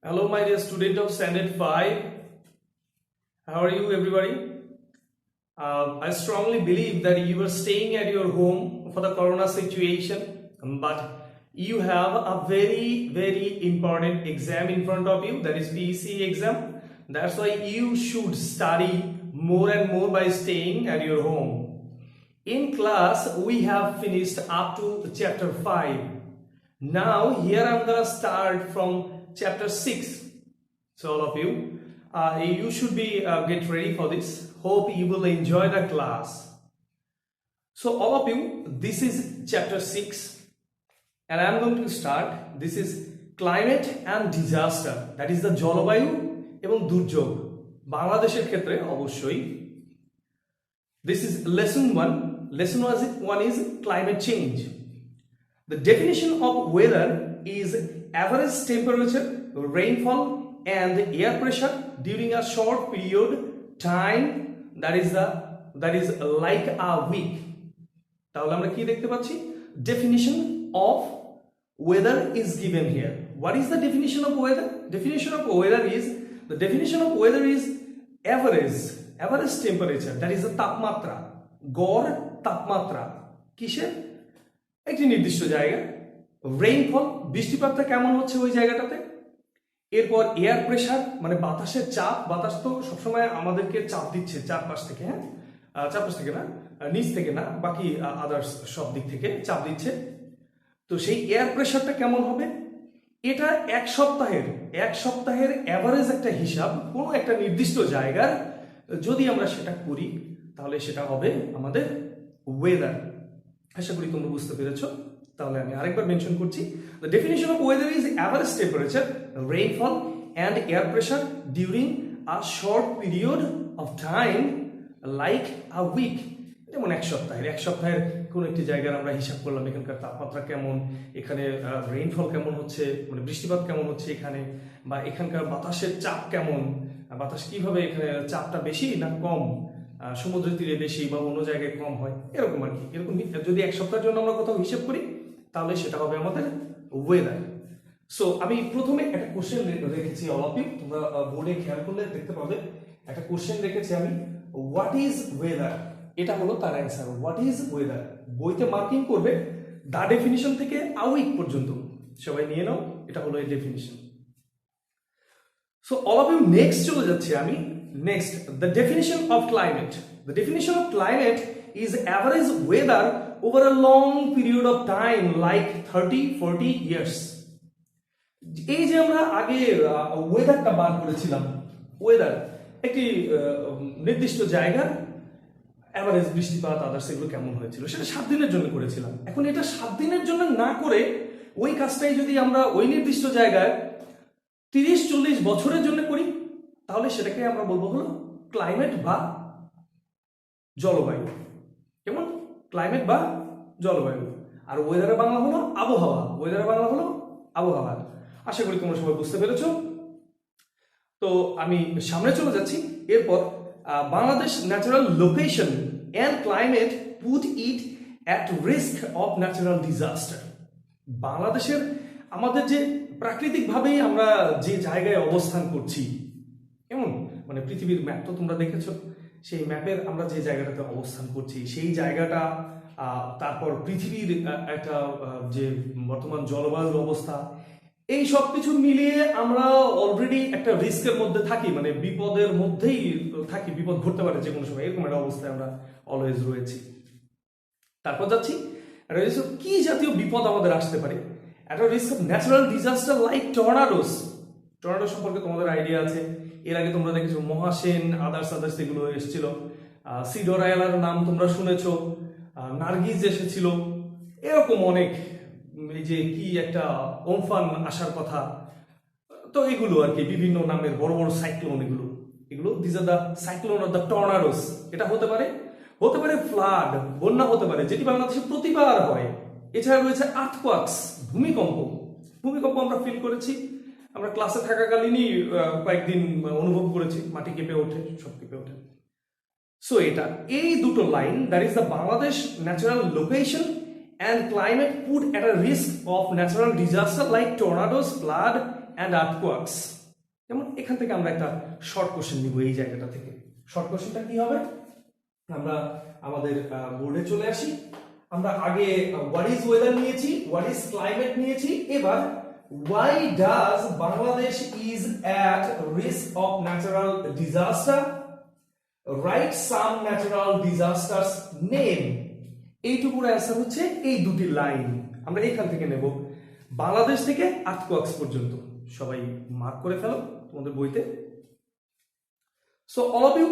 Hello, my dear student of Standard 5. How are you, everybody? I strongly believe that you are staying at your home for the corona situation, but you have a very important exam in front of you, that is PEC exam. That's why you should study more and more by staying at your home. In class, we have finished up to chapter 5. Now, here I'm gonna start from chapter 6. So all of you, you should be get ready for this. Hope you will enjoy the class. So all of you, this is chapter 6 and I'm going to start. This is climate and disaster, that is the জলবায়ু এবং দুর্যোগ বাংলাদেশের ক্ষেত্রে অবশ্যই. This is lesson 1. Lesson 1 is climate change. The definition of weather is average temperature, rainfall and air pressure during a short period time, that is like a week. তাহলে আমরা কি দেখতে পাচ্ছি? Definition of weather is given here. What is the definition of weather? Definition of weather is average temperature, that is the তাপমাত্রা, গড় তাপমাত্রা কিসের? একটি নির্দিষ্ট জায়গা, রেইনফল বৃষ্টিপাতটা কেমন হচ্ছে ওই জায়গাটাতে, এরপর এয়ার প্রেসার মানে বাতাসের চাপ, বাতাস তো সবসময় আমাদেরকে চাপ দিচ্ছে চারপাশ থেকে, হ্যাঁ চারপাশ থেকে না, নিচ থেকে না, বাকি আদার্স সব দিক থেকে চাপ দিচ্ছে। তো সেই এয়ার প্রেসারটা কেমন হবে, এটা এক সপ্তাহের অ্যাভারেজ একটা হিসাব কোনো একটা নির্দিষ্ট জায়গার, যদি আমরা সেটা করি তাহলে সেটা হবে আমাদের ওয়েদার। আশা করি তোমরা বুঝতে পেরেছো। তাহলে আমি আরেকবার মেনশন করছি, the definition of weather is average temperature, rainfall and air pressure during a short period of time like a week. যেমন এক সপ্তাহের কোন একটি জায়গার আমরা হিসাব করলাম এখানকার তাপমাত্রা কেমন, এখানে রেইনফল কেমন হচ্ছে মানে বৃষ্টিপাত কেমন হচ্ছে এখানে, বা এখানকার বাতাসের চাপ কেমন, বাতাস কিভাবে এখানে চাপটা বেশি না কম, সমুদ্রের তীরে বেশি বা অন্য জায়গায় কম হয়, এরকম আর কি। এরকম যদি এক সপ্তাহের জন্য আমরা কোথাও হিসাব করি তাহলে সেটা হবে আমাদের ওয়েদার। সো আমি প্রথমে একটা কোশ্চেন রেখেছি, অল অফ ইউ তোমরা বোর্ডে খেয়াল করলে দেখতে পাবে একটা কোশ্চেন রেখেছি আমি, হোয়াট ইজ ওয়েদার, এটা হলো তার অ্যান্সার। হোয়াট ইজ ওয়েদার বইতে মার্কিং করবে দা ডেফিনিশন থেকে আ উইক পর্যন্ত, সবাই নিয়ে নাও, এটা হলো এই definition. So all of you next চলে যাচ্ছি আমি। Next, the definition of climate. The definition of climate is average weather over a long period of time like 30-40 years. এই যে আমরা আগে ওয়েদারটা বার করেছিলাম, ওয়েদার একটি নির্দিষ্ট জায়গার অ্যাভারেজ বৃষ্টিপাত আদার্স এগুলো কেমন হয়েছিল সেটা 7 দিনের জন্য করেছিলাম। এখন এটা 7 দিনের জন্য না করে ওই কাজটাই যদি আমরা ওই নির্দিষ্ট জায়গায় 30-40 বছরের জন্য করি তাহলে সেটাকে আমরা বলবো হলো ক্লাইমেট বা জলবায়ু। কেমন? ক্লাইমেট বা জলবায়ু। আর ওয়েদারের বাংলা হলো আবহাওয়া, ওয়েদারের বাংলা হলো আবহাওয়া। আশা করি তোমরা সবাই বুঝতে পেরেছো। তো আমি সামনে চলে যাচ্ছি। এরপর Bangladesh natural location and climate put it at risk of natural disaster. বাংলাদেশের আমাদের যে প্রাকৃতিকভাবেই আমরা যে জায়গায় অবস্থান করছি, কেমন মানে পৃথিবীর ম্যাপ তো তোমরা দেখেছো, সেই ম্যাপের আমরা যে জায়গাটাতে অবস্থান করছি সেই জায়গাটা, তারপর পৃথিবীর একটা যে বর্তমান জলবায়ুর অবস্থা, এই সব কিছু মিলিয়ে আমরা অলরেডি একটা রিস্কের মধ্যে থাকি, মানে বিপদের মধ্যেই থাকি, বিপদ ঘটতে পারে যে কোনো সময়, এরকম একটা অবস্থায় আমরা অলওয়েজ রয়েছি। তারপর যাচ্ছি কি জাতীয় বিপদ আমাদের আসতে পারে, একটা risk of natural disaster like tornadoes. Tornado সম্পর্কে তোমাদের আইডিয়া আছে, এর আগে তোমরা দেখেছো মহাসেন আদার্স এগুলো এসেছিল, সিডোরাইলার নাম তোমরা শুনেছো, নার্গিস এসেছিল, এরকম অনেক, এই যে কি একটা ওমফান আসার কথা, তো এগুলো আর কি বিভিন্ন নামের বড় বড় সাইক্লোন, এগুলো this are the cyclone or the tornadoes. এটা হতে পারে ফ্লাড, বন্যা হতে পারে, যেটি বাংলাদেশে প্রতিবার হয়। এছাড়া রয়েছে আর্থকোয়াকস, ভূমিকম্প আমরা ফিল করেছি, আমরা ক্লাসে থাকাকালীনই কয়েকদিন অনুভব করেছি, মাটি কেঁপে ওঠে, সব কেঁপে ওঠে। সো এটা এই দুটো line, that is the Bangladesh natural location and climate put at a risk of natural disaster like tornadoes, flood and earthquakes. যেমন এখান থেকে আমরা একটা শর্ট কোশ্চেন নিব এই জায়গাটা থেকে। শর্ট কোশ্চেনটা কি হবে, আমরা আমাদের বোর্ডে চলে আসি। আমরা আগে হোয়াট ইজ ওয়েদার নিয়েছি, হোয়াট ইজ ক্লাইমেট নিয়েছি, এবার why does Bangladesh is at risk of natural disaster, write some natural disasters name। এইটুকুর অ্যান্সার হচ্ছে এই দুটি লাইন, আমরা এখান থেকে নেব বাংলাদেশ থেকে আর্থকোয়াকস পর্যন্ত। সবাই মার্ক করে ফেলো তোমাদের বইতে। So all of you,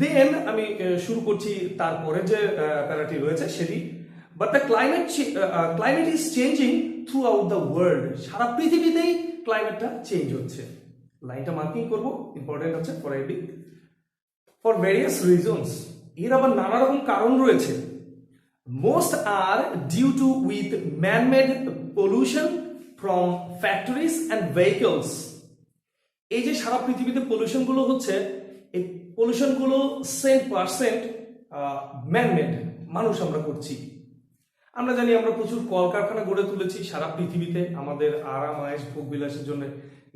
then আমি শুরু করছি তারপরে যে প্যারাটি রয়েছে সেটি। But the climate is changing throughout the world, সারা পৃথিবীতেই ক্লাইমেটটা চেঞ্জ হচ্ছে। লাইনটা মার্কিং করবো, ইম্পর্টেন্ট হচ্ছে for every for various reasons. এর আবার নানা রকম কারণ রয়েছে। Most are due to with man-made pollution from factories and vehicles. এই যে সারা পৃথিবীতে পলিউশন গুলো হচ্ছে, এই পলিউশন গুলো 100% ম্যান-মেড, মানুষ আমরা করছি। আমরা জানি আমরা প্রচুর কলকারখানা গড়ে তুলেছি সারা পৃথিবীতে আমাদের আরাম আয়েশ ভোগ বিলাসের জন্য।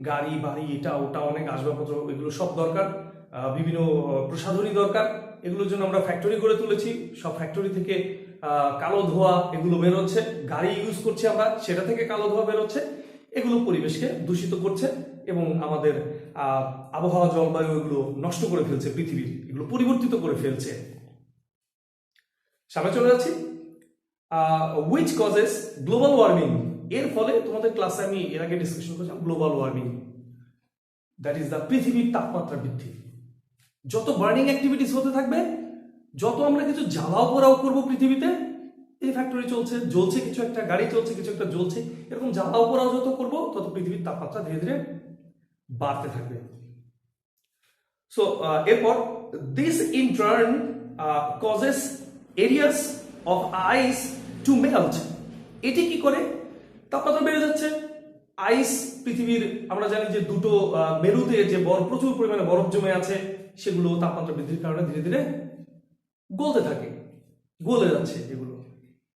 গাড়ি বাড়ি এটা ওটা অনেক আসবাবপত্র এগুলো সব দরকার, বিভিন্ন প্রসাধনী দরকার, এগুলোর জন্য আমরা ফ্যাক্টরি গড়ে তুলেছি। সব ফ্যাক্টরি থেকে কালো ধোঁয়া এগুলো বেরোচ্ছে, গাড়ি ইউজ করছি আমরা, সেটা থেকে কালো ধোঁয়া বেরোচ্ছে। এগুলো পরিবেশকে দূষিত করছে এবং আমাদের আবহাওয়া জলবায়ু এগুলো নষ্ট করে ফেলছে, পৃথিবীর এগুলো পরিবর্তিত করে ফেলছে। সামনে চলে যাচ্ছি। which causes global warming, এর ফলে তোমাদের ক্লাসে আমি এর আগে ডিসকাশন করেছিলাম global warming, that is the পৃথিবীর তাপমাত্রা বৃদ্ধি। যত বার্নিং অ্যাক্টিভিটিস হতে থাকবে, যত আমরা কিছু জ্বালাও পোড়াও করবো পৃথিবীতে, এই ফ্যাক্টরি জ্বলছে কিছু একটা, গাড়ি চলছে কিছু একটা জ্বলছে, এরকম জ্বালাও পোড়াও যত করবো তত পৃথিবীর তাপমাত্রা ধীরে ধীরে বাড়তে থাকবে। সো এরপর this in turn causes areas of ice to melt. এটি কি করে, তাপমাত্রা বেড়ে যাচ্ছে। আইস পৃথিবীর আমরা জানি যে দুটো মেরুতে যে প্রচুর পরিমাণে বরফ জমে আছে, সেগুলো তাপমাত্রা বৃদ্ধির কারণে ধীরে ধীরে গলতে থাকে, গলে যাচ্ছে এগুলো।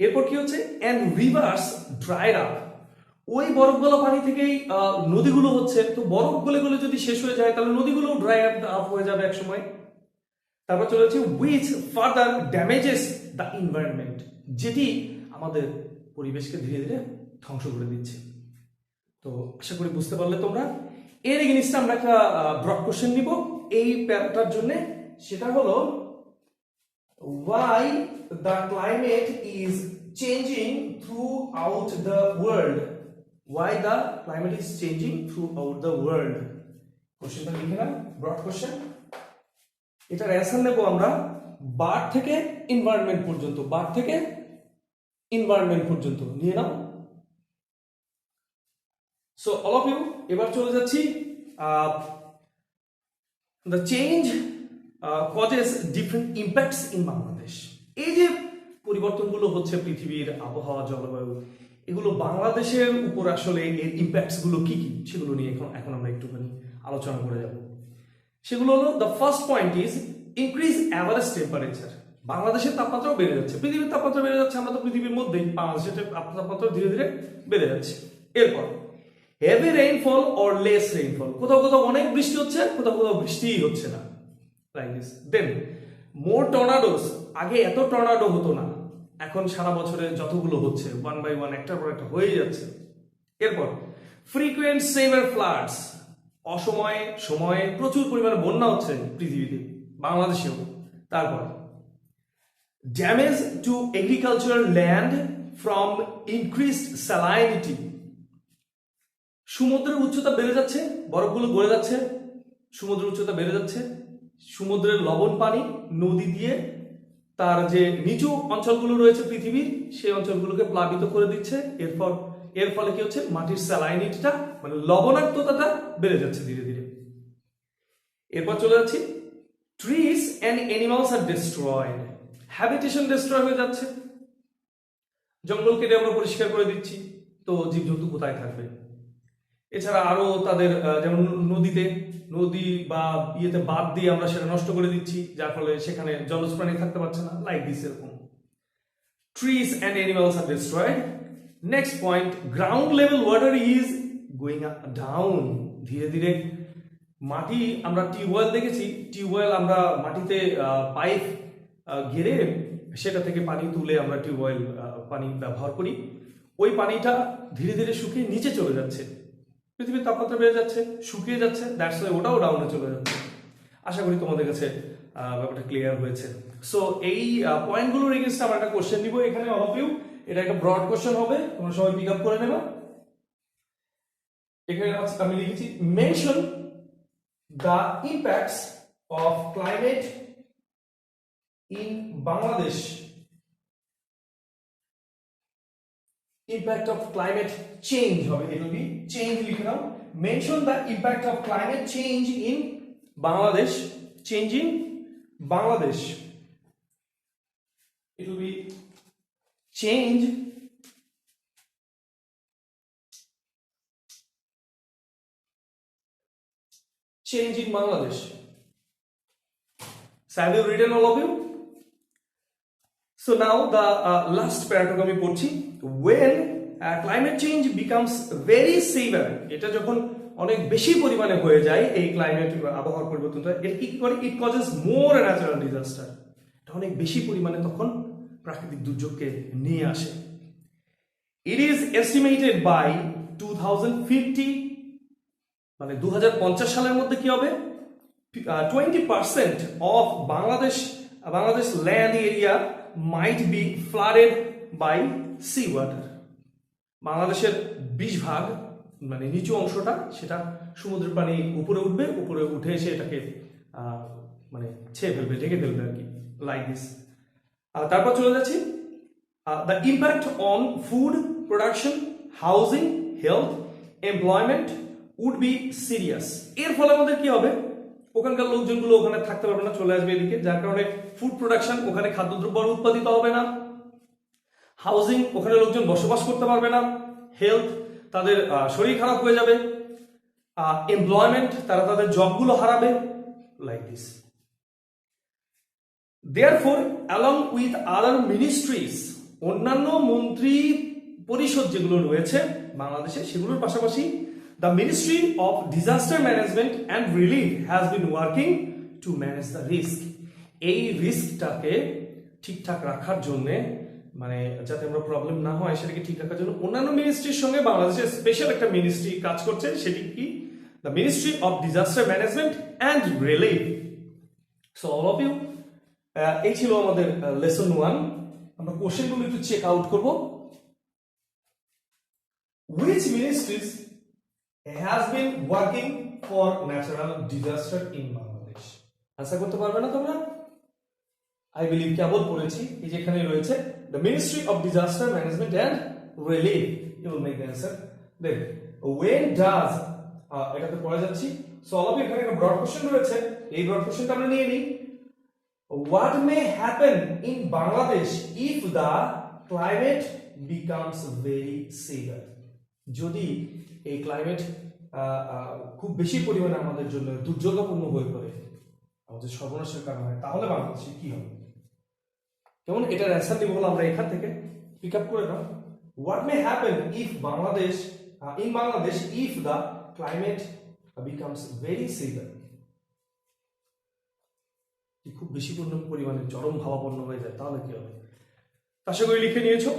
এরপর কি হচ্ছে, অ্যান্ড রিভার্স ড্রাইড আপ, ওই বরফ গলা পানি থেকেই নদীগুলো হচ্ছে। তো বরফ গলে গলে যদি শেষ হয়ে যায় তাহলে নদীগুলো ড্রাই আপ হয়ে যাবে এক সময়। তারপর চলে যাচ্ছে which further damages the environment, যেটি আমাদের পরিবেশকে ধীরে ধীরে ধ্বংস করে দিচ্ছে। তো আশা করি বুঝতে পারলে তোমরা। এর এগেইনস্টে আমরা একটা ব্রড কোশ্চেন নিব এই প্যারাটার জন্য, সেটা হলো why the climate is changing throughout the world, why the climate is changing throughout the world। কোশ্চেনটা লিখে নাও, ব্রড কোশ্চেন। এটার অ্যান্সার নেব আমরা বার্থ থেকে এনভায়রনমেন্ট পর্যন্ত, বার্থ থেকে এনভায়রনমেন্ট পর্যন্ত নিয়ে নাও। সো অল অফ ইউ, এবার চলে যাচ্ছি the change causes different impacts in Bangladesh. এই যে পরিবর্তনগুলো হচ্ছে পৃথিবীর আবহাওয়া জলবায়ু, এগুলো বাংলাদেশের উপর আসলে এর ইম্প্যাক্টস গুলো কি কি, সেগুলো নিয়ে এখন আমরা একটুখানি আলোচনা করে যাব। সেগুলো হলো, the first point is increase average temperature. বাংলাদেশের তাপমাত্রাও বেড়ে যাচ্ছে, পৃথিবীর তাপমাত্রা বেড়ে যাচ্ছে, আমরা তো পৃথিবীর মধ্যেই, বাংলাদেশের তাপমাত্রা ধীরে ধীরে বেড়ে যাচ্ছে। এরপর heavy rainfall or less rainfall, কোথাও কোথাও অনেক বৃষ্টি হচ্ছে, কোথাও কোথাও বৃষ্টিই হচ্ছে না, লাইক দিস। দেন মোর টর্নাডোস, আগে এত টর্নাডো হতো না, এখন সারা বছরে যতগুলো হচ্ছে ওয়ান বাই ওয়ান একটার পর একটা হয়ে যাচ্ছে। এরপর ফ্রিকুয়েন্ট সেভার ফ্লাডস, অসময়ে সময়ে প্রচুর পরিমাণে বন্যা হচ্ছে পৃথিবীতে, বাংলাদেশেও। তারপর damage to agricultural land from increased salinity, সমুদ্রের উচ্চতা বেড়ে যাচ্ছে, বরফগুলো গলে যাচ্ছে, সমুদ্রের উচ্চতা বেড়ে যাচ্ছে, সমুদ্রের লবণ পানি নদী দিয়ে তার যে নিচু অঞ্চলগুলো রয়েছে পৃথিবীর, সেই অঞ্চলগুলোকে প্লাবিত করে দিচ্ছে। এর ফলে কি হচ্ছে, মাটির স্যালাইনিটিটা মানে লবণাক্ততাটা বেড়ে যাচ্ছে ধীরে ধীরে। এরপর চলে যাচ্ছি, trees and animals are destroyed, habitation destroy হয়ে যাচ্ছে, জঙ্গল কেটে আমরা পরিষ্কার করে দিচ্ছি, তো জীবজন্তু কোথায় থাকবে। এছাড়া আরো তাদের যেমন নদী বা ইয়েতে বাদ দিয়ে আমরা সেটা নষ্ট করে দিচ্ছি, যার ফলে সেখানে জলজ প্রাণী থাকতে পারছে না, লাইক দিস। এরকম trees and animals are destroyed. Next point, ground level water is going down, ধীরে ধীরে মাটি, আমরা টিউবওয়েল দেখেছি, টিউবওয়েল আমরা মাটিতে পাইপ ঘিরে সেটা থেকে পানি তুলে আমরা টিউবওয়েল পানি ব্যবহার করি। ওই পানিটা ধীরে ধীরে শুকিয়ে নিচে চলে যাচ্ছে, পৃথিবীর তাপমাত্রা বেড়ে যাচ্ছে, শুকিয়ে যাচ্ছে, দ্যাটস ওয়াই ওটাও ডাউনে চলে যাচ্ছে। আশা করি তোমাদের কাছে ব্যাপারটা ক্লিয়ার হয়েছে। সো এই পয়েন্টগুলোর এগেইনস্টে আমরা একটা কোশ্চেন নিব এখানে, অল অফ ইউ। এটা একটা ব্রড কোশ্চেন হবে, তোমরা সবাই পিক আপ করে নেবে। এখানে আমি লিখেছি mention the impacts of climate in Bangladesh. Impact of climate change হবে, it will be চেঞ্জ লিখে নাও। Mention the impact of climate change in Bangladesh, change in Bangladesh. It will be change in Bangladesh. So have you written all of you? So now the last paragraph আমি পড়ছি। When climate change becomes very severe, এটা যখন অনেক বেশি পরিমাণে হয়ে যায় এই ক্লাইমেট আবহাওয়ার পরিবর্তনটা, এটা কি করে? It causes more natural disaster, এটা অনেক বেশি পরিমাণে তখন প্রাকৃতিক দুর্যোগকে নিয়ে আসে। ইট ইজ এস্টিমেটেড বাই 2050, মানে 2050 সালের মধ্যে কি হবে? 20% of Bangladesh land area might be flooded by sea water. বাংলাদেশের 20% মানে নিচু অংশটা সেটা সমুদ্রের পানি উপরে উঠবে, উপরে উঠে এসে এটাকে মানে ছেয়ে ফেলবে, ঢেকে ফেলবে আর কি, লাইক দিস। তারপর চলে যাচ্ছি, the impact on food production, housing, health, employment would be serious. এর ফলে আমাদের কি হবে? ওখানকার লোকজনগুলো ওখানে থাকতে পারবে না, চলে আসবে এদিকে, যার কারণে ফুড প্রোডাকশন, ওখানে খাদ্যদ্রব্য উৎপাদিত হবে না। হাউজিং, ওখানে লোকজন বসবাস করতে পারবে না। হেলথ, তাদের শরীর খারাপ হয়ে যাবে। এমপ্লয়মেন্ট, তারা তাদের জবগুলো হারাবে, like this. Therefore, along with other ministries, অন্যান্য মন্ত্রী পরিষদ যেগুলো রয়েছে বাংলাদেশে, সেগুলোর পাশাপাশি the Ministry of Disaster Management and Relief has been working to manage the risk. এই রিস্কটাকে ঠিকঠাক রাখার জন্য, মানে যাতে আমরা প্রবলেম না হয় সেটাকে ঠিক রাখার জন্য অন্যান্য মিনিস্ট্রির সঙ্গে বাংলাদেশের স্পেশাল একটা মিনিস্ট্রি কাজ করছে, সেটি কি? The ministry of disaster management and relief. So all of you, এই ছিল আমাদের লেসন 1। আমরা কোশ্চেনগুলো একটু চেক আউট করব। Which ministries has been working for natural disaster in Bangladesh? Answer করতে পারবে না তোমরা? আই বিলিভ কেবল পড়েছি, এই যেখানে রয়েছে the Ministry of Disaster Management and Relief, you will make the answer. Then when does, এটাতে পড়ে যাচ্ছি। সো অল অফ ইউ, এখানে একটা ব্রড কোশ্চেন রয়েছে, এই ব্রড কোশ্চেনটা আমরা নিয়ে নিই। What may happen in Bangladesh if the climate becomes very severe? যদি এই ক্লাইমেট খুব বেশি পরিমাণে আমাদের জন্য দুর্যোগপূর্ণ হয়ে পড়ে, আমাদের সর্বনাশের কারণ হয়, তাহলে বাংলাদেশে কি হবে? কেমন? এটার অ্যান্সার দিব আমরা এখান থেকে, পিক আপ করে নাও। What may happen if in Bangladesh if the climate becomes very severe? খুব বেশি পরিমাণে চরম ভাবাপন্ন হয়ে যায়, তাহলে কি হবে? আশা করি লিখে নিয়েছো।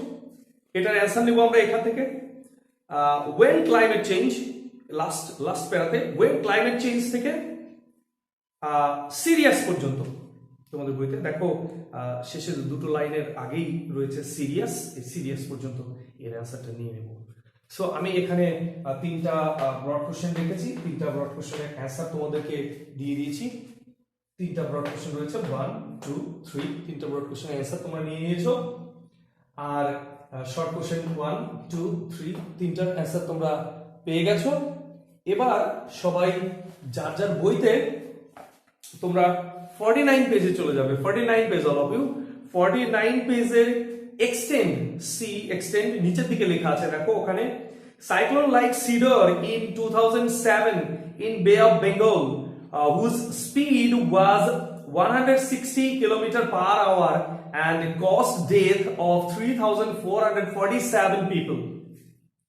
এটার অ্যান্সার নিব আমরা এখান থেকে। when climate change, লাস্ট প্যারাতে when climate change থেকে সিরিয়াস পর্যন্ত, তোমাদের বইতে দেখো শেষের দুটো লাইনের আগেই রয়েছে সিরিয়াস, এই সিরিয়াস পর্যন্ত এর অ্যান্সারটা নিয়ে নেব। সো আমি এখানে 3টা ব্রড কোশ্চেন রেখেছি, 3টা ব্রড কোশ্চেনের অ্যান্সার তোমাদেরকে দিয়ে দিয়েছি। 3টা ব্রড কোশ্চেন রয়েছে, 1, 2, 3, 3টা ব্রড কোশ্চেনের অ্যান্সার তোমরা নিয়ে নিয়েছো। আর শর্ট কোশ্চেন 1, 2, 3, 3টার অ্যান্সার তোমরা পেয়ে গেছো। এবার সবাই যার যার বইতে তোমরা 49 পেজে চলে যাবে। 49 পেজ, অল অফ ইউ 49 পেজের এক্সটেন্ড নিচের দিকে লেখা আছে, দেখো ওখানে cyclone like Sidr in 2007 in Bay of Bengal whose speed was 160 km/h and caused death of 3,447 people.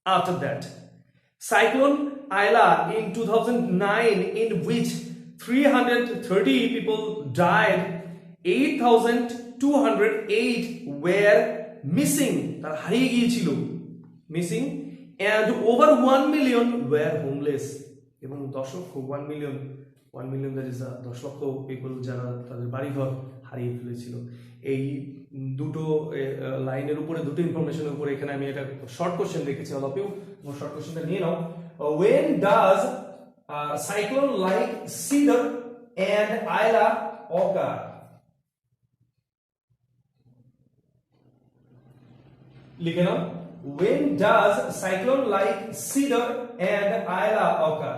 After that, Cyclone Ayla in 2009, in which 330 people died, 8,208 were missing, তারা হারিয়ে গিয়েছিল, missing, and over 1 million were homeless, এবং 10 লক্ষ 1 million that is 10 লক্ষ people যারা তাদের বাড়িঘর হারিয়ে ফেলেছিল। এই দুটো লাইনের উপরে, দুটো ইনফরমেশনের উপরে এখানে আমি এটা শর্ট কোশ্চেন রেখেছি। অল অফ ইউ শর্ট কোশ্চেনটা নিয়ে নাও। when does cyclone like Cedar and Ayla occur? লিখে নাও, when does cyclone like Cedar and Ayla occur?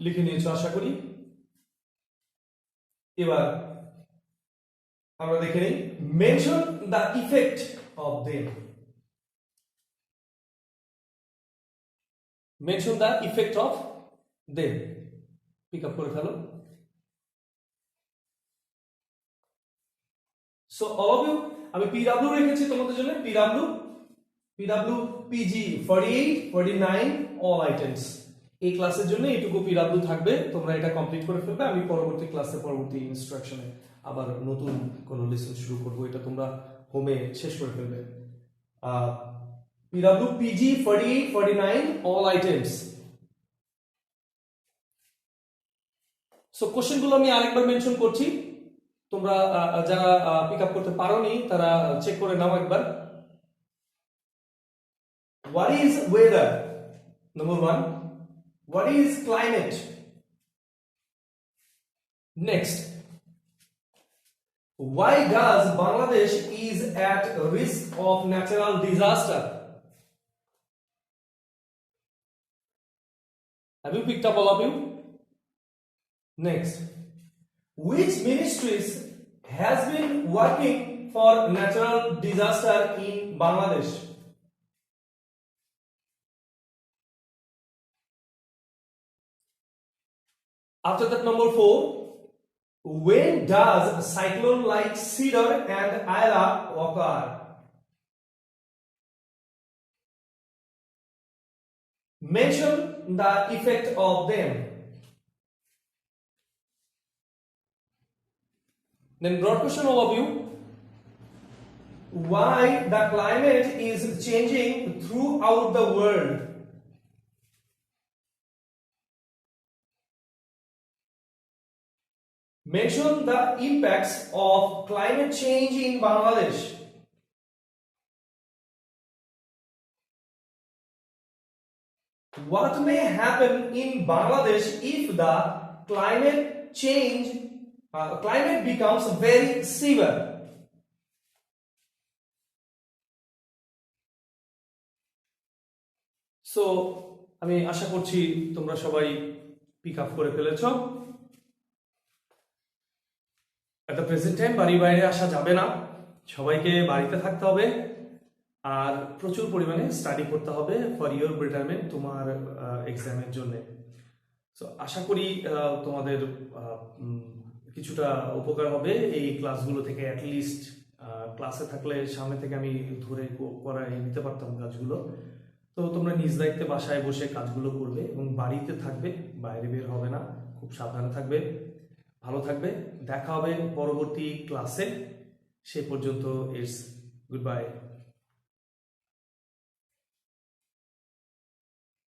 লিখে নিয়েছো আশা করি। এবার আমরা দেখে নিই, mention the effect of them. Mention the effect of them, pick up করে ফেলো। সো অল অফ ইউ, আমি পিডব্লিউ রেখেছি তোমাদের জন্য, পিডব্লিউ পিজি 48 49 অল আইটেমস। এই ক্লাসের জন্য এইটুকু পিডব্লিউ থাকবে, তোমরা এটা কমপ্লিট করে ফেলবে। আমি পরবর্তী ক্লাসে, পরবর্তী ইনস্ট্রাকশনে আবার নতুন কোনো লেসন শুরু করব, এটা তোমরা হোমে শেষ করে ফেলবে। PW PG 48 49 all items. So কোশ্চেনগুলো আমি আরেকবার মেনশন করছি, তোমরা যারা পিক আপ করতে পারোনি তারা চেক করে নাও একবার। What is weather? Number 1. What is climate? Next, why does Bangladesh is at risk of natural disaster? Have you picked up all of you? Next, which ministries has been working for natural disaster in Bangladesh? After that, number 4, when does a cyclone like Cedar and Ayla occur? Mention the effect of them. Then broad question, all of you. Why the climate is changing throughout the world? Mention the impacts of climate change in Bangladesh. What may happen in Bangladesh if the climate becomes very severe? So, আমি আশা করছি তোমরা সবাই pick up করে ফেলেছো। At the present time বাড়ির বাইরে আসা যাবে না, সবাইকে বাড়িতে থাকতে হবে আর প্রচুর পরিমাণে স্টাডি করতে হবে ফর ইউর বেটারমেন্ট, তোমার এক্সামের জন্য। সো আশা করি তোমাদের কিছুটা উপকার হবে এই ক্লাসগুলো থেকে। অ্যাটলিস্ট ক্লাসে থাকলে সামনে থেকে আমি ধরে করাই নিতে পারতাম কাজগুলো। তো তোমরা নিজ দায়িত্বে বাসায় বসে কাজগুলো করবে এবং বাড়িতে থাকবে, বাইরে বের হবে না, খুব সাবধানে থাকবে, ভালো থাকবে। দেখা হবে পরবর্তী ক্লাসে, সে পর্যন্ত ইটস গুড বাই।